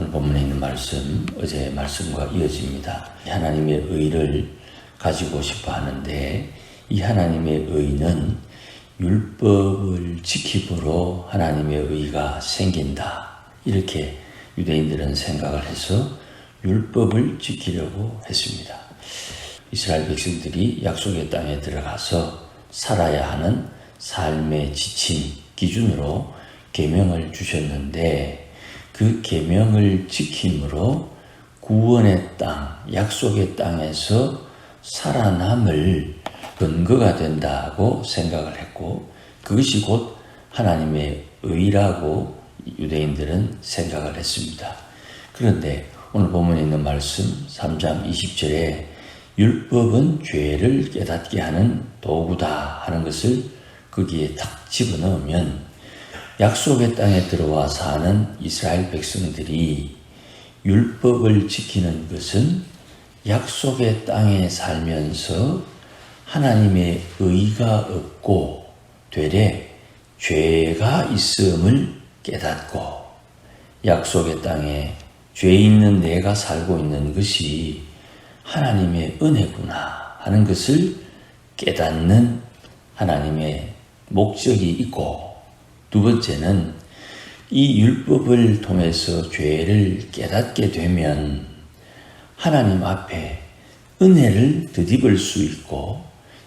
오늘 본문에 있는 말씀, 어제 말씀과 이어집니다. 하나님의 의를 가지고 싶어 하는데 이 하나님의 의는 율법을 지킴으로 하나님의 의가 생긴다. 이렇게 유대인들은 생각을 해서 율법을 지키려고 했습니다. 이스라엘 백성들이 약속의 땅에 들어가서 살아야 하는 삶의 지침, 기준으로 계명을 주셨는데 그 계명을 지킴으로 구원의 땅, 약속의 땅에서 살아남을 근거가 된다고 생각을 했고 그것이 곧 하나님의 의라고 유대인들은 생각을 했습니다. 그런데 오늘 본문에 있는 말씀 3장 20절에 율법은 죄를 깨닫게 하는 도구다 하는 것을 거기에 딱 집어넣으면 약속의 땅에 들어와 사는 이스라엘 백성들이 율법을 지키는 것은 약속의 땅에 살면서 하나님의 의가 없고 되레 죄가 있음을 깨닫고 약속의 땅에 죄 있는 내가 살고 있는 것이 하나님의 은혜구나 하는 것을 깨닫는 하나님의 목적이 있고 두 번째는 이 율법을 통해서 죄를 깨닫게 되면 하나님 앞에 은혜를 덧입을 수 있고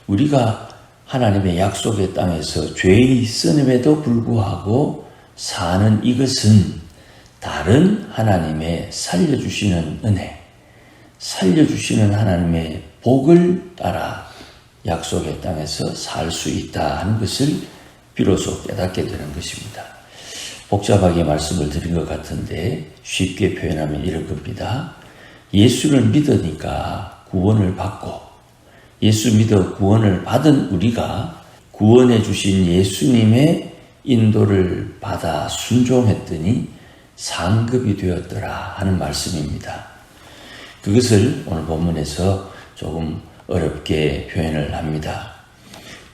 우리가 하나님의 약속의 땅에서 죄 있음에도 불구하고 사는 이것은 다른 하나님의 살려주시는 은혜, 살려주시는 하나님의 복을 따라 약속의 땅에서 살 수 있다 하는 것을 비로소 깨닫게 되는 것입니다. 복잡하게 말씀을 드린 것 같은데 쉽게 표현하면 이런 겁니다. 예수를 믿으니까 구원을 받고 예수 믿어 구원을 받은 우리가 구원해 주신 예수님의 인도를 받아 순종했더니 상급이 되었더라 하는 말씀입니다. 그것을 오늘 본문에서 조금 어렵게 표현을 합니다.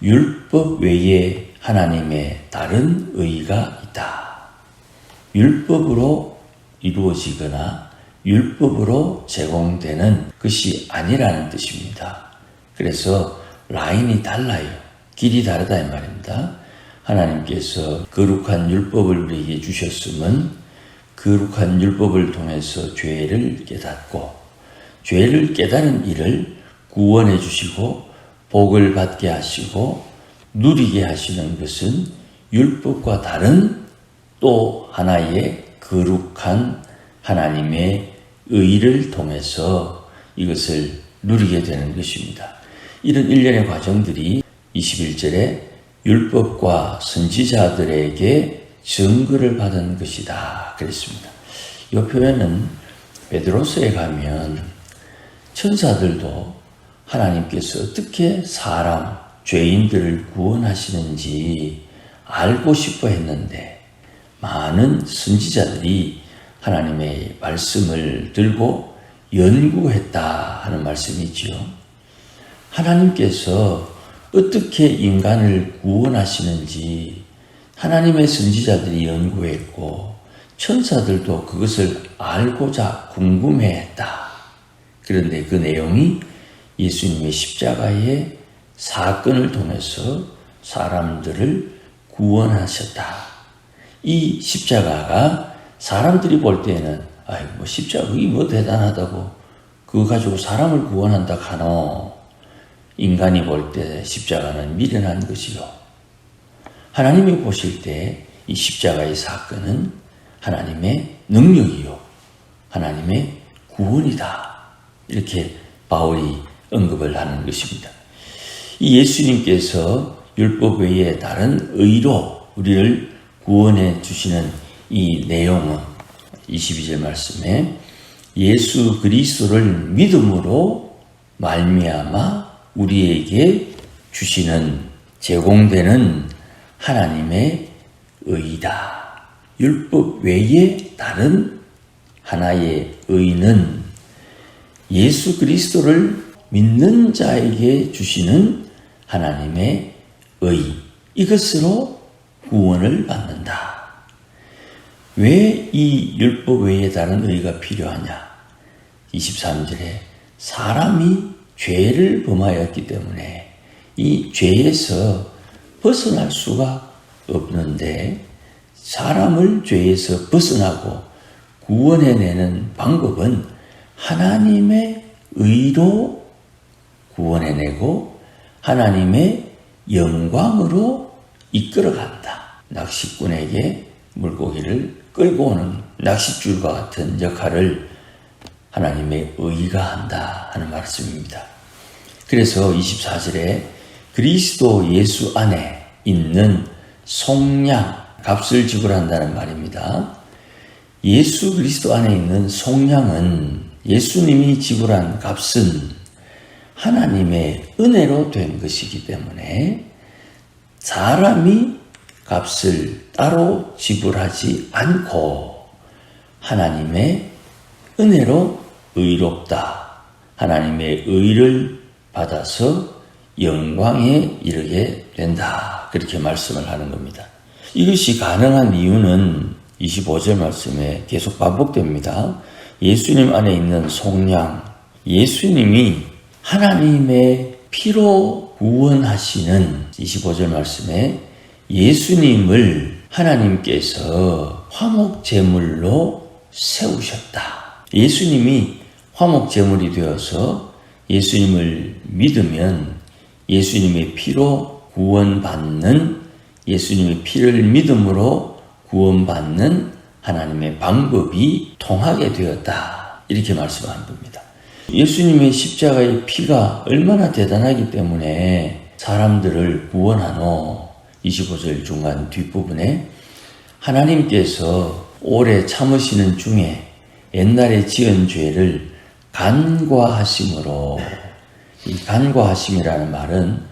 율법 외에 하나님의 다른 의가 있다. 율법으로 이루어지거나 율법으로 제공되는 것이 아니라는 뜻입니다. 그래서 라인이 달라요. 길이 다르다 이 말입니다. 하나님께서 거룩한 율법을 우리에게 주셨으면 거룩한 율법을 통해서 죄를 깨닫고 죄를 깨닫는 일을 구원해 주시고 복을 받게 하시고 누리게 하시는 것은 율법과 다른 또 하나의 거룩한 하나님의 의를 통해서 이것을 누리게 되는 것입니다. 이런 일련의 과정들이 21절에 율법과 선지자들에게 증거를 받은 것이다 그랬습니다. 이 표현은 베드로서에 가면 천사들도 하나님께서 어떻게 사람, 죄인들을 구원하시는지 알고 싶어 했는데 많은 선지자들이 하나님의 말씀을 들고 연구했다 하는 말씀이지요. 하나님께서 어떻게 인간을 구원하시는지 하나님의 선지자들이 연구했고 천사들도 그것을 알고자 궁금해했다. 그런데 그 내용이 예수님의 십자가의 사건을 통해서 사람들을 구원하셨다. 이 십자가가 사람들이 볼 때는 아이고 십자가 그게 뭐 대단하다고 그거 가지고 사람을 구원한다 하노. 인간이 볼 때 십자가는 미련한 것이요. 하나님이 보실 때 이 십자가의 사건은 하나님의 능력이요. 하나님의 구원이다. 이렇게 바울이 언급을 하는 것입니다. 이 예수님께서 율법 외에 다른 의로 우리를 구원해 주시는 이 내용은 22절 말씀에 예수 그리스도를 믿음으로 말미암아 우리에게 주시는 제공되는 하나님의 의다. 율법 외에 다른 하나의 의는 예수 그리스도를 믿는 자에게 주시는 하나님의 의, 이것으로 구원을 받는다. 왜 이 율법 외에 다른 의가 필요하냐? 23절에 사람이 죄를 범하였기 때문에 이 죄에서 벗어날 수가 없는데, 사람을 죄에서 벗어나고 구원해내는 방법은 하나님의 의로 구원해내고 하나님의 영광으로 이끌어간다. 낚시꾼에게 물고기를 끌고 오는 낚싯줄과 같은 역할을 하나님의 의가 한다 하는 말씀입니다. 그래서 24절에 그리스도 예수 안에 있는 속량, 값을 지불한다는 말입니다. 예수 그리스도 안에 있는 속량은, 예수님이 지불한 값은 하나님의 은혜로 된 것이기 때문에 사람이 값을 따로 지불하지 않고 하나님의 은혜로 의롭다, 하나님의 의를 받아서 영광에 이르게 된다, 그렇게 말씀을 하는 겁니다. 이것이 가능한 이유는 25절 말씀에 계속 반복됩니다. 예수님 안에 있는 속량, 예수님이 하나님의 피로 구원하시는 25절 말씀에 예수님을 하나님께서 화목제물로 세우셨다. 예수님이 화목제물이 되어서 예수님을 믿으면 예수님의 피로 구원받는, 예수님의 피를 믿음으로 구원받는 하나님의 방법이 통하게 되었다, 이렇게 말씀하는 겁니다. 예수님의 십자가의 피가 얼마나 대단하기 때문에 사람들을 구원하노. 25절 중간 뒷부분에 하나님께서 오래 참으시는 중에 옛날에 지은 죄를 간과하심으로, 이 간과하심이라는 말은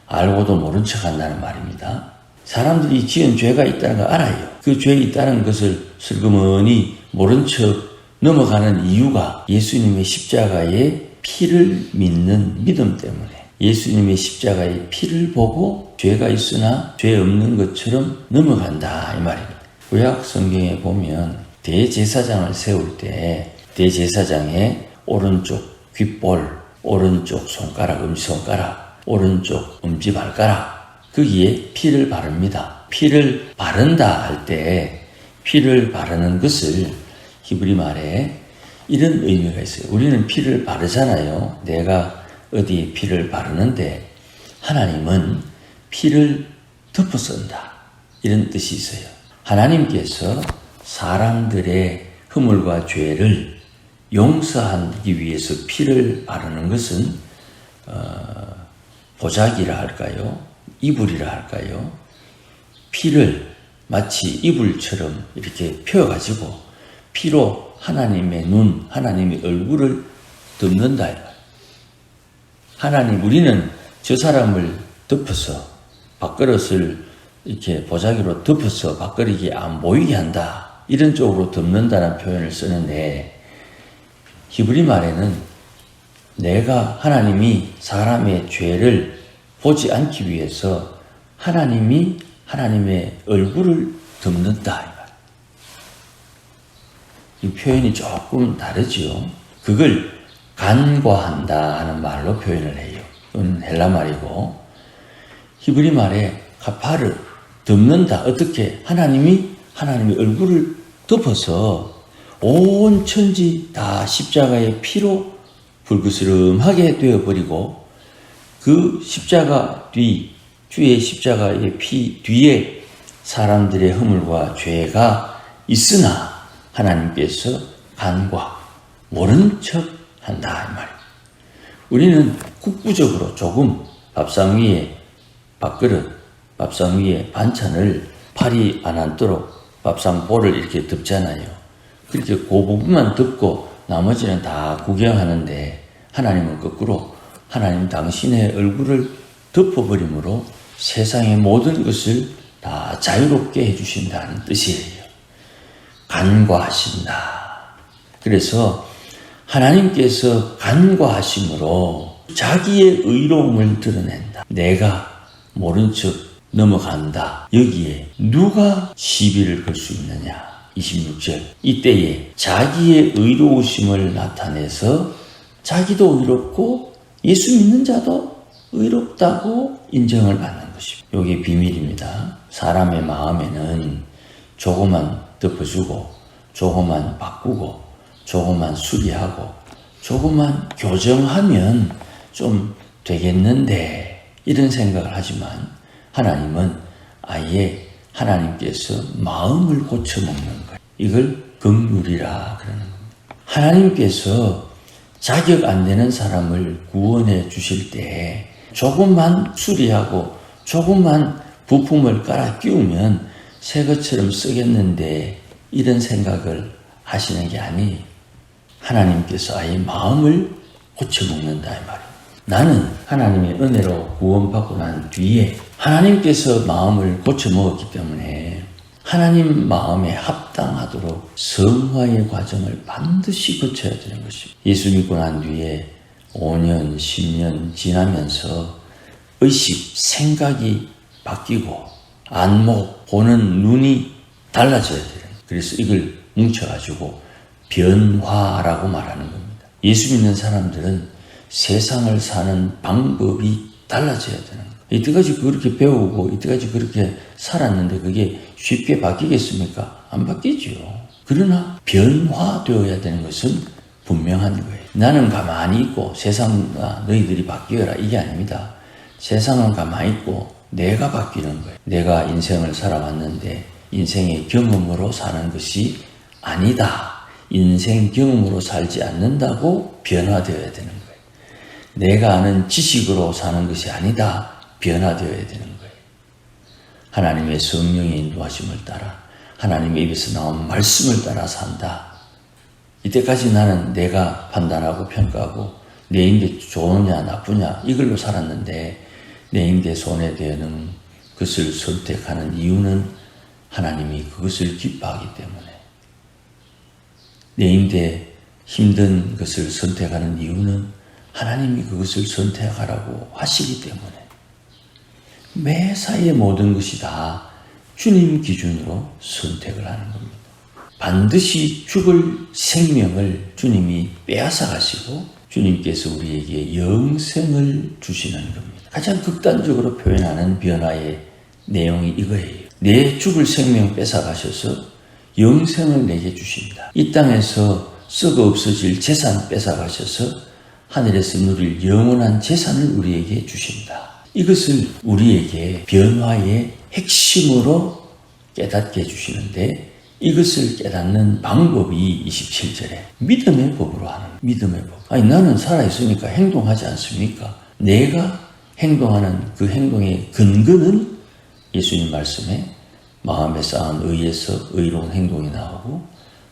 알고도 모른 척 한다는 말입니다. 사람들이 지은 죄가 있다는 걸 알아요. 그 죄가 있다는 것을 슬그머니 모른 척 넘어가는 이유가 예수님의 십자가의 피를 믿는 믿음 때문에, 예수님의 십자가의 피를 보고 죄가 있으나 죄 없는 것처럼 넘어간다, 이 말입니다. 구약 성경에 보면 대제사장을 세울 때 대제사장의 오른쪽 귓볼, 오른쪽 손가락, 엄지손가락, 오른쪽 엄지발가락, 거기에 피를 바릅니다. 피를 바른다 할 때 피를 바르는 것을 히브리 말에 이런 의미가 있어요. 우리는 피를 바르잖아요. 내가 어디에 피를 바르는데 하나님은 피를 덮어 쓴다, 이런 뜻이 있어요. 하나님께서 사람들의 허물과 죄를 용서하기 위해서 피를 바르는 것은 보자기라 할까요? 이불이라 할까요? 피를 마치 이불처럼 이렇게 펴가지고 피로 하나님의 눈, 하나님의 얼굴을 덮는다. 하나님, 우리는 저 사람을 덮어서 밥그릇을 이렇게 보자기로 덮어서 밥그릇이 안 보이게 한다, 이런 쪽으로 덮는다는 표현을 쓰는데, 히브리 말에는 내가, 하나님이 사람의 죄를 보지 않기 위해서 하나님이 하나님의 얼굴을 덮는다, 이 표현이 조금 다르지요. 그걸 간과한다 하는 말로 표현을 해요. 이건 헬라 말이고, 히브리 말에 카파르, 덮는다. 어떻게? 하나님이 하나님의 얼굴을 덮어서 온 천지 다 십자가의 피로 불그스름하게 되어버리고, 그 십자가 뒤, 주의 십자가의 피 뒤에 사람들의 허물과 죄가 있으나 하나님께서 간과, 모른 척 한다, 이 말이에요. 우리는 국부적으로 조금 밥상 위에 밥그릇, 밥상 위에 반찬을 팔이 안 앉도록 밥상 볼을 이렇게 덮잖아요. 그렇게 그 부분만 덮고 나머지는 다 구경하는데, 하나님은 거꾸로 하나님 당신의 얼굴을 덮어버림으로 세상의 모든 것을 다 자유롭게 해주신다는 뜻이에요. 간과하신다. 그래서 하나님께서 간과하심으로 자기의 의로움을 드러낸다. 내가 모른 척 넘어간다. 여기에 누가 시비를 걸 수 있느냐? 26절. 이때에 자기의 의로우심을 나타내서 자기도 의롭고 예수 믿는 자도 의롭다고 인정을 받는 것입니다. 이게 비밀입니다. 사람의 마음에는 조금만 덮어주고 조금만 바꾸고 조금만 수리하고 조금만 교정하면 좀 되겠는데 이런 생각을 하지만 하나님은 아예 하나님께서 마음을 고쳐먹는 거예요. 이걸 긍휼이라 그러는 겁니다. 하나님께서 자격 안 되는 사람을 구원해 주실 때 조금만 수리하고 조금만 부품을 깔아 끼우면 새 것처럼 쓰겠는데 이런 생각을 하시는 게 아니에요. 하나님께서 아예 마음을 고쳐먹는다 이 말이에요. 나는 하나님의 은혜로 구원받고 난 뒤에 하나님께서 마음을 고쳐먹었기 때문에 하나님 마음에 합당하도록 성화의 과정을 반드시 거쳐야 되는 것입니다. 예수 믿고 난 뒤에 5년, 10년 지나면서 의식, 생각이 바뀌고 안목, 보는 눈이 달라져야 돼요. 그래서 이걸 뭉쳐가지고 변화라고 말하는 겁니다. 예수 믿는 사람들은 세상을 사는 방법이 달라져야 되는 거예요. 이때까지 그렇게 배우고 이때까지 그렇게 살았는데 그게 쉽게 바뀌겠습니까? 안 바뀌죠. 그러나 변화되어야 되는 것은 분명한 거예요. 나는 가만히 있고 세상과 너희들이 바뀌어라 이게 아닙니다. 세상은 가만히 있고 내가 바뀌는 거예요. 내가 인생을 살아왔는데 인생의 경험으로 사는 것이 아니다. 인생 경험으로 살지 않는다고 변화되어야 되는 거예요. 내가 아는 지식으로 사는 것이 아니다. 변화되어야 되는 거예요. 하나님의 성령의 인도하심을 따라 하나님의 입에서 나온 말씀을 따라 산다. 이때까지 나는 내가 판단하고 평가하고 내 인대 좋으냐 나쁘냐 이걸로 살았는데 내 인대 손해되는 것을 선택하는 이유는 하나님이 그것을 기뻐하기 때문에 내 인대 힘든 것을 선택하는 이유는 하나님이 그것을 선택하라고 하시기 때문에 매사의 모든 것이 다 주님 기준으로 선택을 하는 겁니다. 반드시 죽을 생명을 주님이 빼앗아 가시고 주님께서 우리에게 영생을 주시는 겁니다. 가장 극단적으로 표현하는 변화의 내용이 이거예요. 내 죽을 생명 뺏어 가셔서 영생을 내게 주십니다. 이 땅에서 썩어 없어질 재산 뺏어 가셔서 하늘에서 누릴 영원한 재산을 우리에게 주신다. 이것을 우리에게 변화의 핵심으로 깨닫게 해주시는데 이것을 깨닫는 방법이 27절에 믿음의 법으로 하는 믿음의 법. 아니 나는 살아있으니까 행동하지 않습니까? 내가 행동하는 그 행동의 근거는 예수님 말씀에 마음에 쌓은 의에서 의로운 행동이 나오고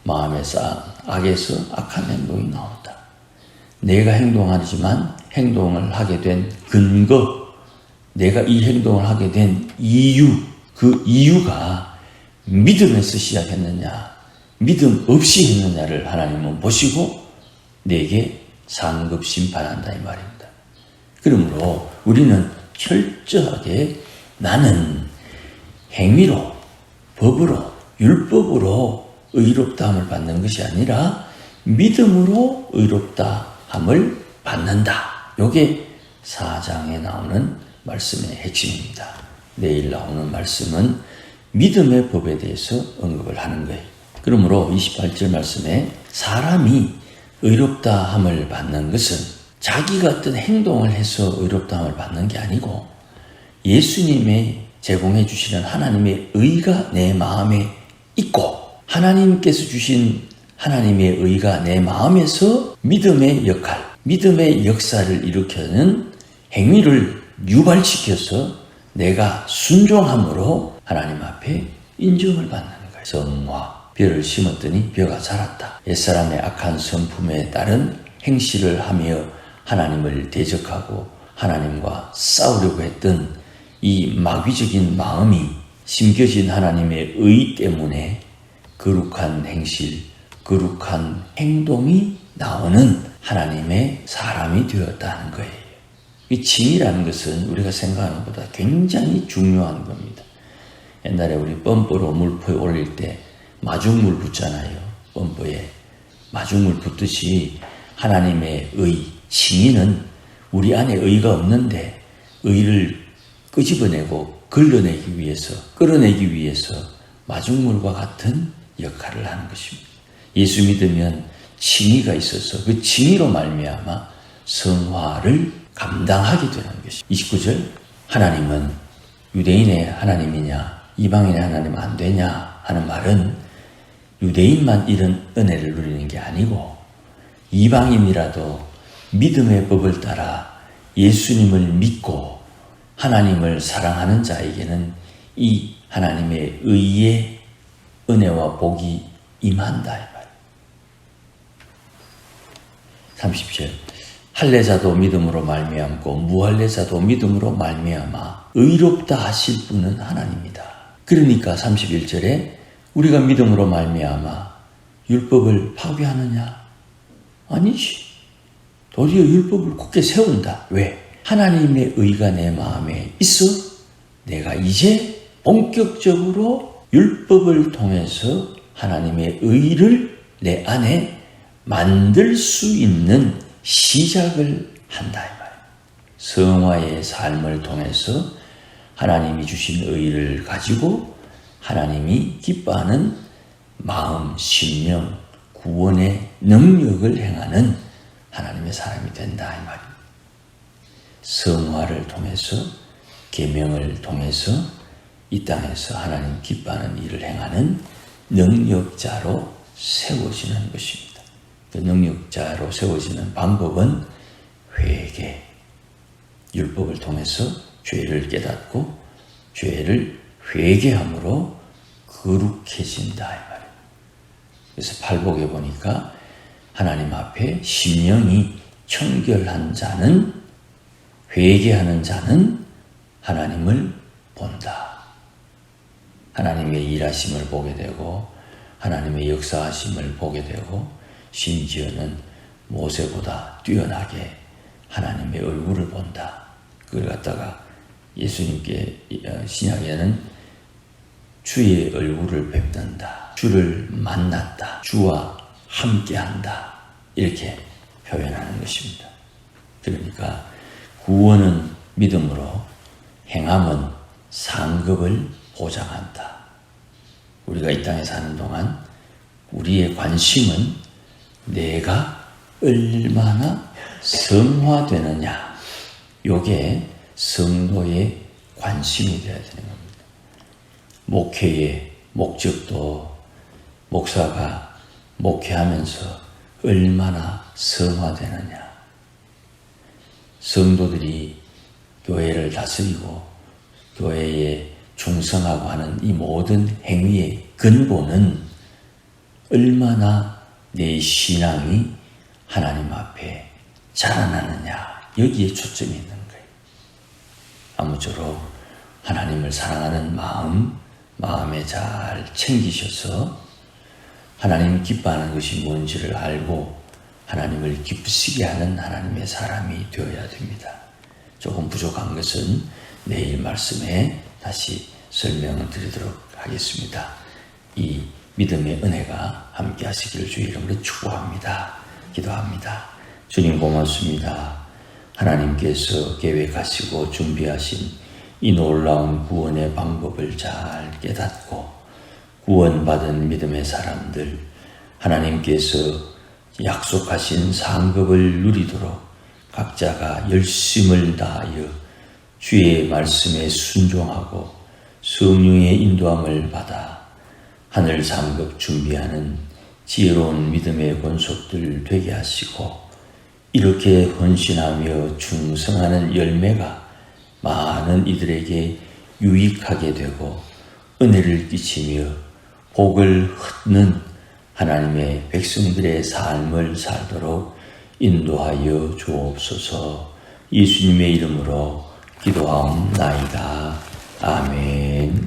마음에 쌓은 악에서 악한 행동이 나온다. 내가 행동하지만 행동을 하게 된 근거, 내가 이 행동을 하게 된 이유, 그 이유가 믿음에서 시작했느냐, 믿음 없이 했느냐를 하나님은 보시고 내게 상급 심판한다 이 말입니다. 그러므로 우리는 철저하게 나는 행위로, 법으로, 율법으로 의롭다함을 받는 것이 아니라 믿음으로 의롭다함을 받는다. 이게 4장에 나오는 말씀의 핵심입니다. 내일 나오는 말씀은 믿음의 법에 대해서 언급을 하는 거예요. 그러므로 28절 말씀에 사람이 의롭다함을 받는 것은 자기가 어떤 행동을 해서 의롭다함을 받는 게 아니고 예수님의 제공해 주시는 하나님의 의가 내 마음에 있고 하나님께서 주신 하나님의 의가 내 마음에서 믿음의 역할, 믿음의 역사를 일으키는 행위를 유발시켜서 내가 순종함으로 하나님 앞에 인정을 받는 거예요. 성화, 벼를 심었더니 벼가 자랐다. 옛사람의 악한 성품에 따른 행실을 하며 하나님을 대적하고 하나님과 싸우려고 했던 이 마귀적인 마음이 심겨진 하나님의 의 때문에 거룩한 행실, 거룩한 행동이 나오는 하나님의 사람이 되었다는 거예요. 이 칭이라는 것은 우리가 생각하는 것보다 굉장히 중요한 겁니다. 옛날에 우리 펌프로 물포에 올릴 때 마중물 붓잖아요. 범퍼에 마중물 붓듯이 하나님의 의, 칭의는 우리 안에 의가 없는데 의를 끄집어내고 걸러내기 위해서, 끌어내기 위해서 마중물과 같은 역할을 하는 것입니다. 예수 믿으면 칭의가 있어서 그 칭의로 말미암아 성화를 감당하게 되는 것입니다. 29절, 하나님은 유대인의 하나님이냐 이방인의 하나님 안 되냐 하는 말은 유대인만 이런 은혜를 누리는 게 아니고 이방인이라도 믿음의 법을 따라 예수님을 믿고 하나님을 사랑하는 자에게는 이 하나님의 의의 은혜와 복이 임한다 이 말. 30절, 할례자도 믿음으로 말미암고 무할례자도 믿음으로 말미암아 의롭다 하실 분은 하나님이다. 그러니까 31절에 우리가 믿음으로 말미암아 율법을 파괴하느냐? 아니지. 도리어 율법을 굳게 세운다. 왜? 하나님의 의가 내 마음에 있어 내가 이제 본격적으로 율법을 통해서 하나님의 의를 내 안에 만들 수 있는 시작을 한다 이 말. 성화의 삶을 통해서 하나님이 주신 의를 가지고 하나님이 기뻐하는 마음, 심령, 구원의 능력을 행하는 하나님의 사람이 된다 이 말입니다. 성화를 통해서, 계명을 통해서 이 땅에서 하나님 기뻐하는 일을 행하는 능력자로 세워지는 것입니다. 그 능력자로 세워지는 방법은 회개, 율법을 통해서 죄를 깨닫고 죄를 회개함으로 거룩해진다 이 말이에요. 그래서 팔복에 보니까 하나님 앞에 심령이 청결한 자는, 회개하는 자는 하나님을 본다. 하나님의 일하심을 보게 되고 하나님의 역사하심을 보게 되고 심지어는 모세보다 뛰어나게 하나님의 얼굴을 본다. 그걸 갖다가 예수님께 신약에는 주의 얼굴을 뵙는다. 주를 만났다. 주와 함께한다. 이렇게 표현하는 것입니다. 그러니까 구원은 믿음으로, 행함은 상급을 보장한다. 우리가 이 땅에 사는 동안 우리의 관심은 내가 얼마나 성화되느냐, 요게 성도의 관심이 되어야 되는 겁니다. 목회의 목적도 목사가 목회하면서 얼마나 성화되느냐, 성도들이 교회를 다스리고 교회에 충성하고 하는 이 모든 행위의 근본은 얼마나 내 신앙이 하나님 앞에 자라나느냐, 여기에 초점이 있는 거예요. 아무쪼록 하나님을 사랑하는 마음에 잘 챙기셔서 하나님 기뻐하는 것이 뭔지를 알고 하나님을 기쁘시게 하는 하나님의 사람이 되어야 됩니다. 조금 부족한 것은 내일 말씀에 다시 설명을 드리도록 하겠습니다. 이 믿음의 은혜가 함께 하시기를 주의 이름으로 축복합니다. 기도합니다. 주님 고맙습니다. 하나님께서 계획하시고 준비하신 이 놀라운 구원의 방법을 잘 깨닫고 구원받은 믿음의 사람들, 하나님께서 약속하신 상급을 누리도록 각자가 열심을 다하여 주의 말씀에 순종하고 성령의 인도함을 받아 하늘 상급 준비하는 지혜로운 믿음의 권속들 되게 하시고, 이렇게 헌신하며 충성하는 열매가 많은 이들에게 유익하게 되고 은혜를 끼치며 복을 흩는 하나님의 백성들의 삶을 살도록 인도하여 주옵소서. 예수님의 이름으로 기도하옵나이다. 아멘.